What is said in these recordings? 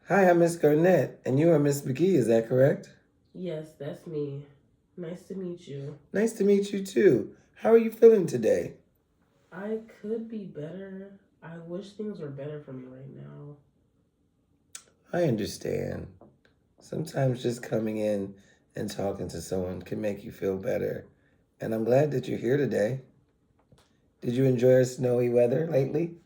Hi, I'm Miss Garnett, and you are Miss McGee, is that correct? Yes, that's me. Nice to meet you. Nice to meet you too. How are you feeling today? I could be better. I wish things were better for me right now. I understand. Sometimes just coming in and talking to someone can make you feel better, and I'm glad that you're here today. Did you enjoy our snowy weather lately?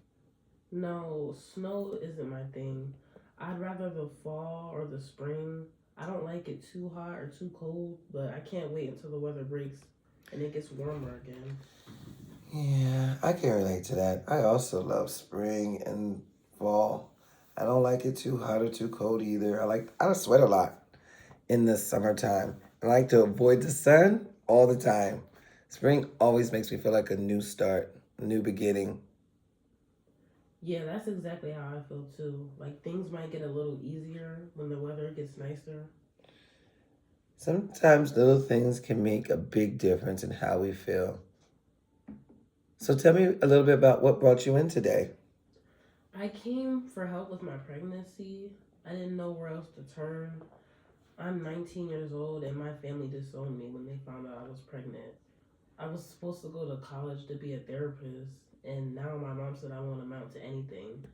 No, snow isn't my thing. I'd rather the fall or the spring. I don't like it too hot or too cold, but I can't wait until the weather breaks and it gets warmer again. Yeah, I can relate to that. I also love spring and fall. I don't like it too hot or too cold either. I sweat a lot in the summertime. I like to avoid the sun all the time. Spring always makes me feel like a new start, a new beginning. Yeah, that's exactly how I feel too. Like things might get a little easier when the weather gets nicer. Sometimes little things can make a big difference in how we feel. So tell me a little bit about what brought you in today. I came for help with my pregnancy. I didn't know where else to turn. I'm 19 years old and my family disowned me when they found out I was pregnant. I was supposed to go to college to be a therapist, and now my mom said I won't amount to anything.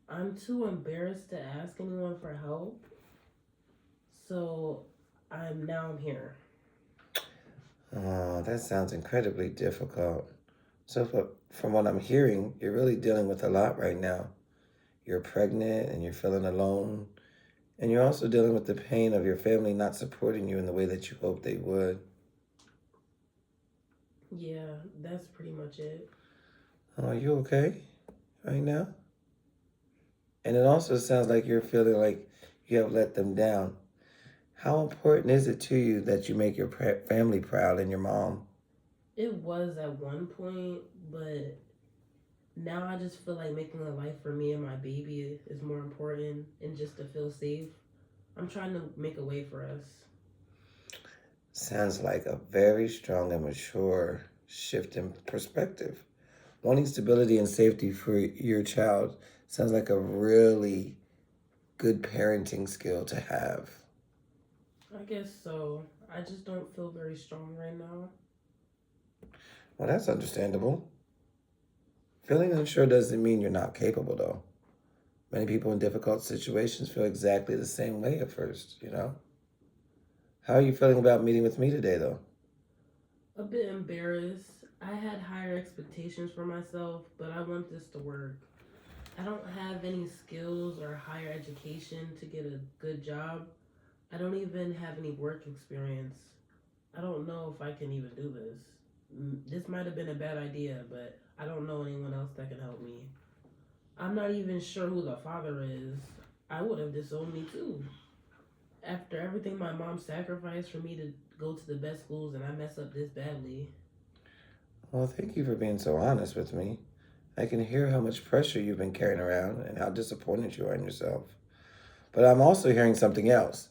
I'm too embarrassed to ask anyone for help, so I'm here. Oh, that sounds incredibly difficult. From what I'm hearing, you're really dealing with a lot right now. You're pregnant and you're feeling alone, and you're also dealing with the pain of your family not supporting you in the way that you hoped they would. Yeah, that's pretty much it. Oh, are you okay right now? And it also sounds like you're feeling like you have let them down. How important is it to you that you make your family proud and your mom? It was at one point, but now I just feel like making a life for me and my baby is more important, and just to feel safe. I'm trying to make a way for us. Sounds like a very strong and mature shift in perspective. Wanting stability and safety for your child sounds like a really good parenting skill to have. I guess so. I just don't feel very strong right now. Well, that's understandable. Feeling unsure doesn't mean you're not capable, though. Many people in difficult situations feel exactly the same way at first. How are you feeling about meeting with me today, though? A bit embarrassed. I had higher expectations for myself, but I want this to work. I don't have any skills or higher education to get a good job. I don't even have any work experience. I don't know if I can even do this. This might have been a bad idea, but I don't know anyone else that can help me. I'm not even sure who the father is. I would have disowned me too. After everything my mom sacrificed for me to go to the best schools and I mess up this badly. Well, thank you for being so honest with me. I can hear how much pressure you've been carrying around and how disappointed you are in yourself. But I'm also hearing something else.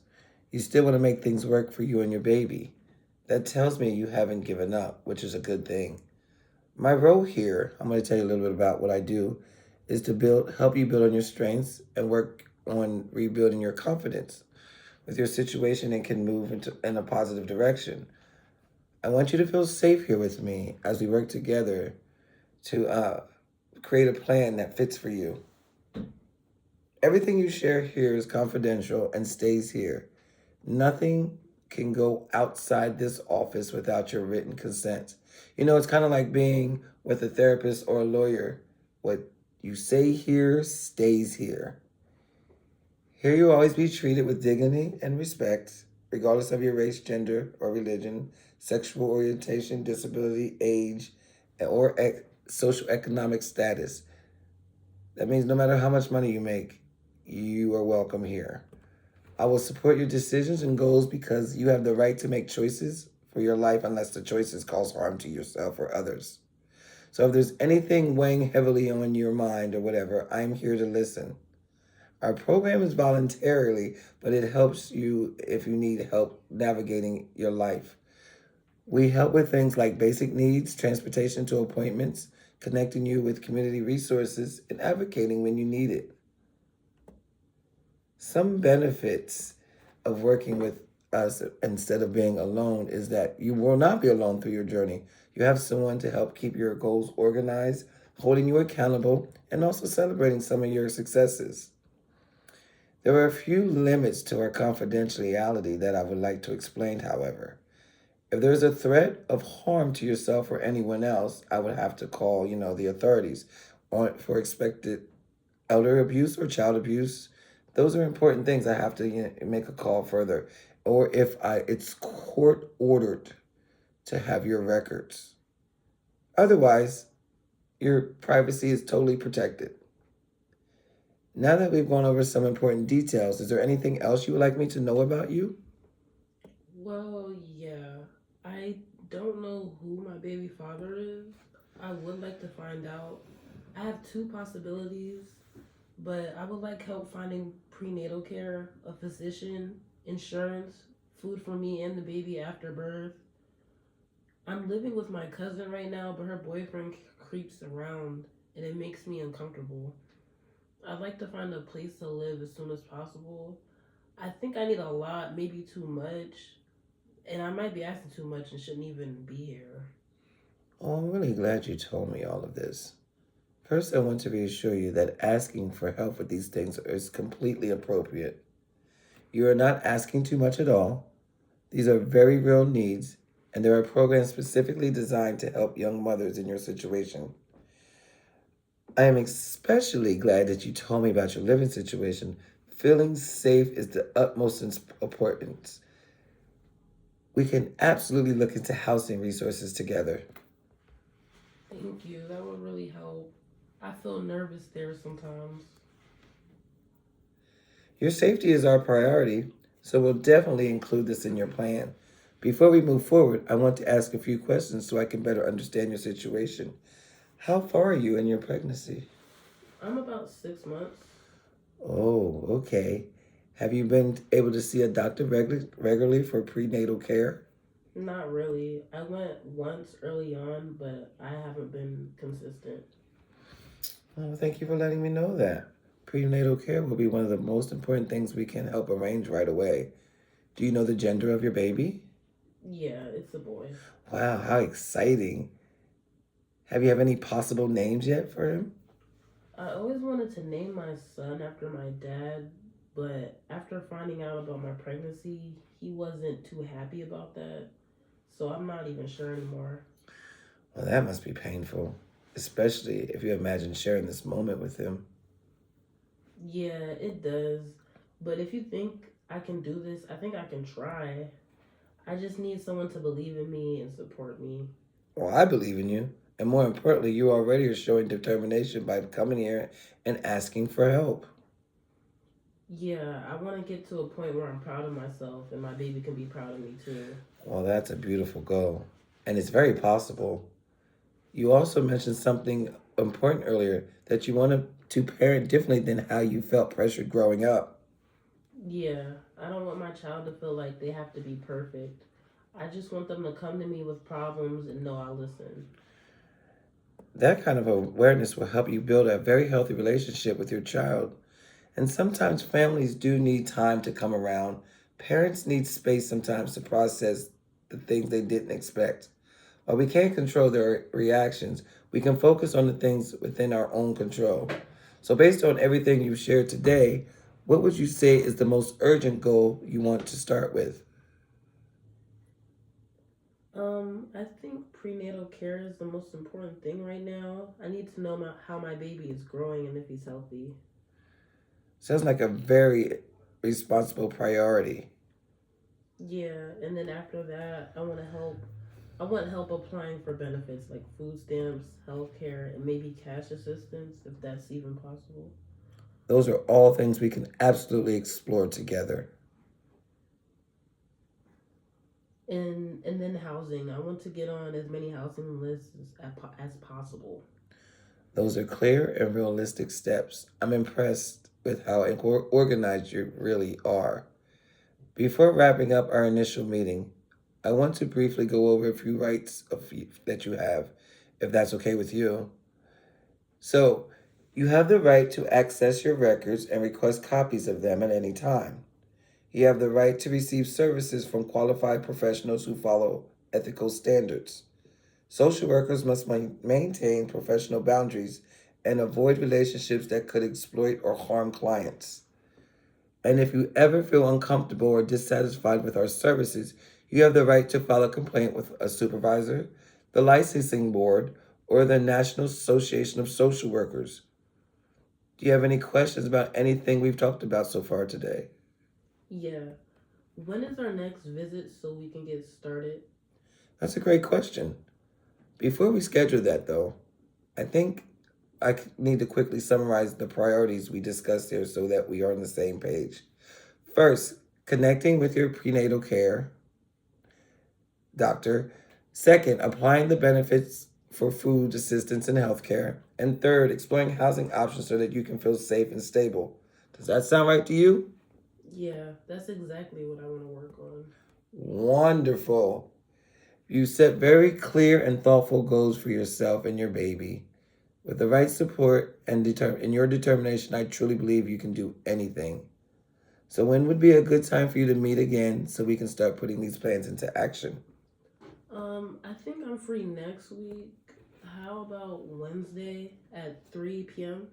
You still want to make things work for you and your baby. That tells me you haven't given up, which is a good thing. My role here, I'm going to tell you a little bit about what I do, is to help you build on your strengths and work on rebuilding your confidence with your situation and can move in a positive direction. I want you to feel safe here with me as we work together to create a plan that fits for you. Everything you share here is confidential and stays here. Nothing can go outside this office without your written consent. It's kind of like being with a therapist or a lawyer. What you say here stays here. Here you'll always be treated with dignity and respect, regardless of your race, gender, or religion, sexual orientation, disability, age, or social economic status. That means no matter how much money you make, you are welcome here. I will support your decisions and goals because you have the right to make choices for your life unless the choices cause harm to yourself or others. So if there's anything weighing heavily on your mind or whatever, I'm here to listen. Our program is voluntarily, but it helps you if you need help navigating your life. We help with things like basic needs, transportation to appointments, connecting you with community resources, and advocating when you need it. Some benefits of working with us instead of being alone is that you will not be alone through your journey. You have someone to help keep your goals organized, holding you accountable, and also celebrating some of your successes. There are a few limits to our confidentiality that I would like to explain, however. If there's a threat of harm to yourself or anyone else, I would have to call, the authorities on for expected elder abuse or child abuse. Those are important things. I have to make a call further. Or if it's court ordered to have your records. Otherwise, your privacy is totally protected. Now that we've gone over some important details, is there anything else you would like me to know about you? Well, yeah. I don't know who my baby father is. I would like to find out. I have two possibilities, but I would like help finding prenatal care, a physician, insurance, food for me and the baby after birth. I'm living with my cousin right now, but her boyfriend creeps around and it makes me uncomfortable. I'd like to find a place to live as soon as possible. I think I need a lot, maybe too much, and I might be asking too much and shouldn't even be here. Oh, I'm really glad you told me all of this. First, I want to reassure you that asking for help with these things is completely appropriate. You are not asking too much at all. These are very real needs, and there are programs specifically designed to help young mothers in your situation. I am especially glad that you told me about your living situation. Feeling safe is the utmost importance. We can absolutely look into housing resources together. Thank you. That would really help. I feel nervous there sometimes. Your safety is our priority, so we'll definitely include this in your plan. Before we move forward, I want to ask a few questions so I can better understand your situation. How far are you in your pregnancy? I'm about 6 months. Oh, okay. Have you been able to see a doctor regularly for prenatal care? Not really. I went once early on, but I haven't been consistent. Oh, thank you for letting me know that. Prenatal care will be one of the most important things we can help arrange right away. Do you know the gender of your baby? Yeah, it's a boy. Wow, how exciting. Have you have any possible names yet for him? I always wanted to name my son after my dad, but after finding out about my pregnancy, he wasn't too happy about that. So I'm not even sure anymore. Well, that must be painful, especially if you imagine sharing this moment with him. Yeah, it does. But if you think I can do this, I think I can try. I just need someone to believe in me and support me. Well, I believe in you. And more importantly, you already are showing determination by coming here and asking for help. Yeah, I want to get to a point where I'm proud of myself and my baby can be proud of me too. Well, that's a beautiful goal. And it's very possible. You also mentioned something important earlier that you want to parent differently than how you felt pressured growing up. Yeah, I don't want my child to feel like they have to be perfect. I just want them to come to me with problems and know I'll listen. That kind of awareness will help you build a very healthy relationship with your child. And sometimes families do need time to come around. Parents need space sometimes to process the things they didn't expect. While we can't control their reactions, we can focus on the things within our own control. So, based on everything you've shared today, what would you say is the most urgent goal you want to start with? I think prenatal care is the most important thing right now. I need to know how my baby is growing and if he's healthy. Sounds like a very responsible priority. Yeah, and then after that, I want to help. I want help applying for benefits like food stamps, healthcare, and maybe cash assistance if that's even possible. Those are all things we can absolutely explore together. And then housing. I want to get on as many housing lists as possible. Those are clear and realistic steps. I'm impressed with how organized you really are. Before wrapping up our initial meeting, I want to briefly go over a few rights that you have, if that's okay with you. So, You have the right to access your records and request copies of them at any time. You have the right to receive services from qualified professionals who follow ethical standards. Social workers must maintain professional boundaries and avoid relationships that could exploit or harm clients. And if you ever feel uncomfortable or dissatisfied with our services, you have the right to file a complaint with a supervisor, the licensing board, or the National Association of Social Workers. Do you have any questions about anything we've talked about so far today? Yeah. When is our next visit so we can get started? That's a great question. Before we schedule that, though, I think need to quickly summarize the priorities we discussed here so that we are on the same page. First, connecting with your prenatal care doctor. Second, applying the benefits for food assistance and healthcare. And third, exploring housing options so that you can feel safe and stable. Does that sound right to you? Yeah, that's exactly what I want to work on. Wonderful. You set very clear and thoughtful goals for yourself and your baby. With the right support and your determination, I truly believe you can do anything. So when would be a good time for you to meet again so we can start putting these plans into action? I think I'm free next week. How about Wednesday at 3 p.m.?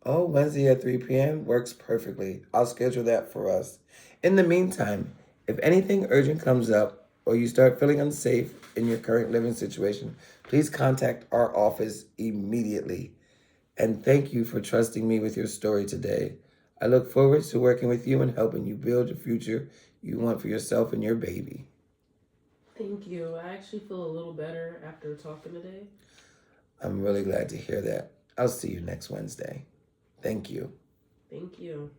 Oh, Wednesday at 3 p.m. works perfectly. I'll schedule that for us. In the meantime, if anything urgent comes up or you start feeling unsafe in your current living situation, please contact our office immediately. And thank you for trusting me with your story today. I look forward to working with you and helping you build the future you want for yourself and your baby. Thank you. I actually feel a little better after talking today. I'm really glad to hear that. I'll see you next Wednesday. Thank you. Thank you.